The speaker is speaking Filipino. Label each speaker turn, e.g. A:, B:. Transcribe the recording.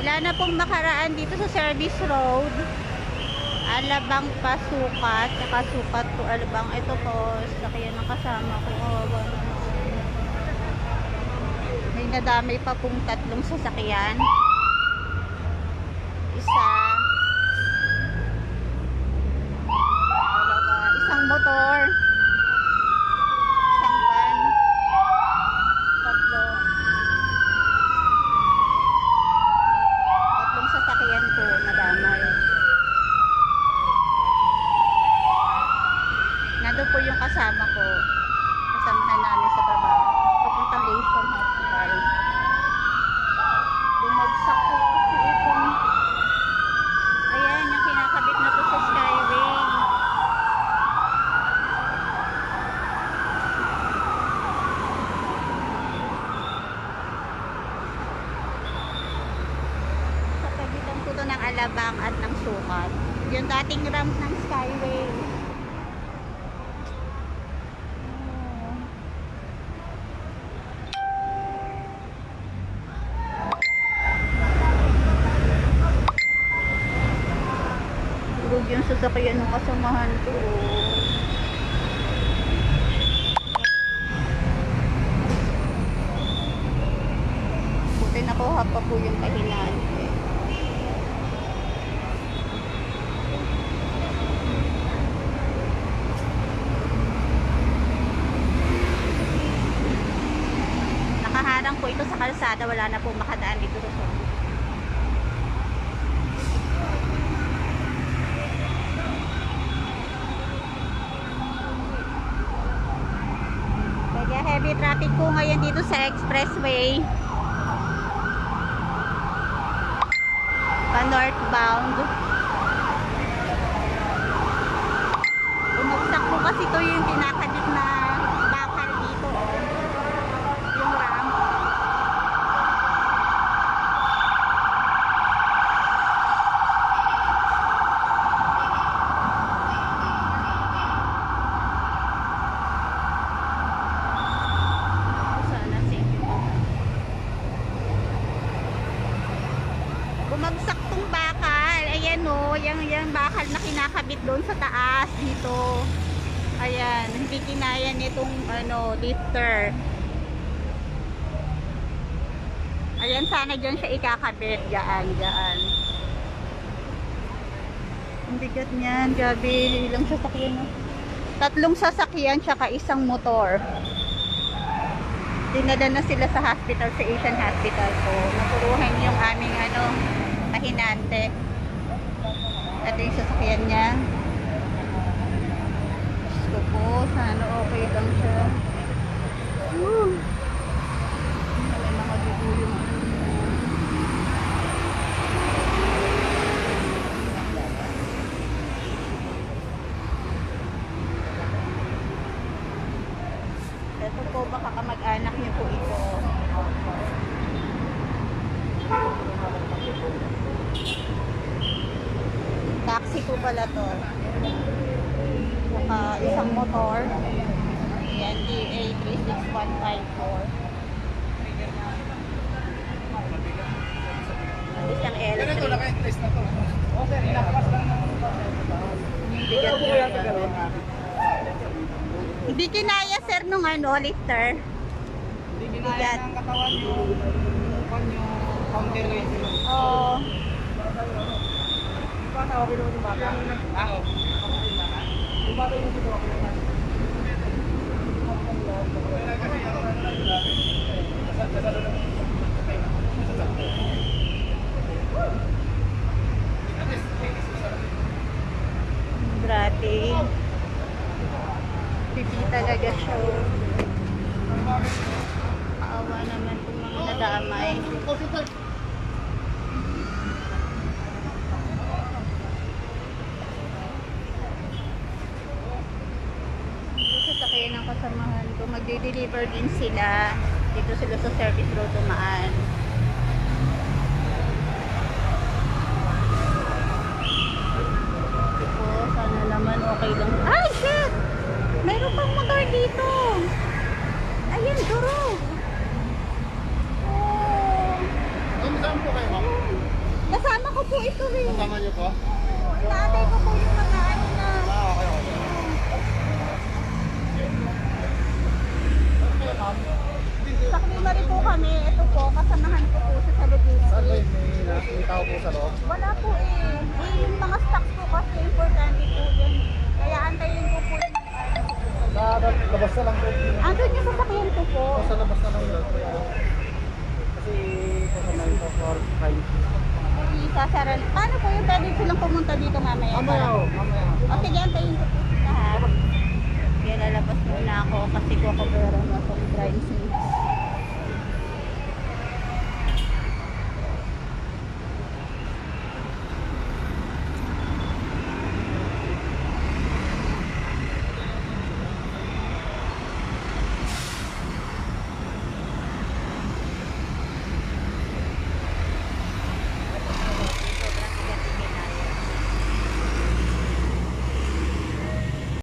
A: Wala na pong makaraan dito sa service road. Alabang pasukat. Saka sukat po alabang. Ito po. Sakyan ng kasama ko. May nadamay pa pong tatlong sasakyan. Isa. Dalawa. Isang motor. Isang van. Tatlo. Tatlong sasakyan po nadamay. Nandun po yung kasama ko. Kasamahan namin sa trabaho. Papuntang Asian Hospital. Bumagsak po kasi itong ayan, yung kinakabit na po sa Skyway. Sa kabitan po ito ng Alabang at ng Sukat. Yung dating ramp ng Skyway. Yung sasakyan ng kasamahan ko. Buti nakuha pa po yung kahinaan. Nakaharang po ito sa kalsada. Wala na po makadaan dito sa soko. Heavy traffic po ngayon dito sa expressway pa northbound. Umagsak po kasi ito yung kinakabit na bakal dito, yung ramp. Bumagsak tong bakal. Ayan o, yung bakal na kinakabit doon sa taas dito. Ayan, hindi kinaya nitong lifter. Ayan, sana dyan siya ikakabit. Dyan. Ang bigat niyan, gabi. Ilang sasakyan no? Tatlong sasakyan tsaka isang motor. Dinala na sila sa hospital, sa Asian Hospital po. Napuruhan yung aming kahinante. Ito yung sasakyan niya. Gusto po, sana okay lang siya. May mga dugo yung ito po, baka kamag-anak niyo po ito. Taxi po pala to. Saka isang motor. Ayan, DA36154. Isang electric. Bigat niya. Hindi kinaya sir nung lifter.
B: Hindi kinaya ng katawan yung counterweight.
A: Oo.
B: Paano ako binuha yung bata? Oo. Yung bata yung binuha ko naman.
A: Grabe. Pipi talaga siya. Kaawa naman kung mga nadamay. Sasakyan ng kasamahan ko. Magde-deliver din sila. Dito sila sa service road dumaan. Sana naman okay lang. Ay, shit! Mayroon pang motor dito. Ayan, durog. Oh.
B: Saan po kayo, ma'am?
A: eh.
B: Kasama niyo po?
A: Tatay ko po yung mag-ano na.
B: Okay, okay.
A: Sakli na rin po kami. Ito po, kasamahan ko po sa logistics.
B: Saan ba may tao po sa loob?
A: Wala po eh. Yung mga stocks po kasi importante po yan. Kaya antayin ko po yung
B: Labas na lang po.
A: andun yung sasakyan ko po.
B: Sa labas na lang yun. Kasi kasama yung for time.
A: Sasara. Paano po yung pwede silang pumunta dito mamaya?
B: Mamaya o, mamaya.
A: O sige, antayin ko po sila ha. Kaya lalabas muna ako kasi ko ako pero nasa drive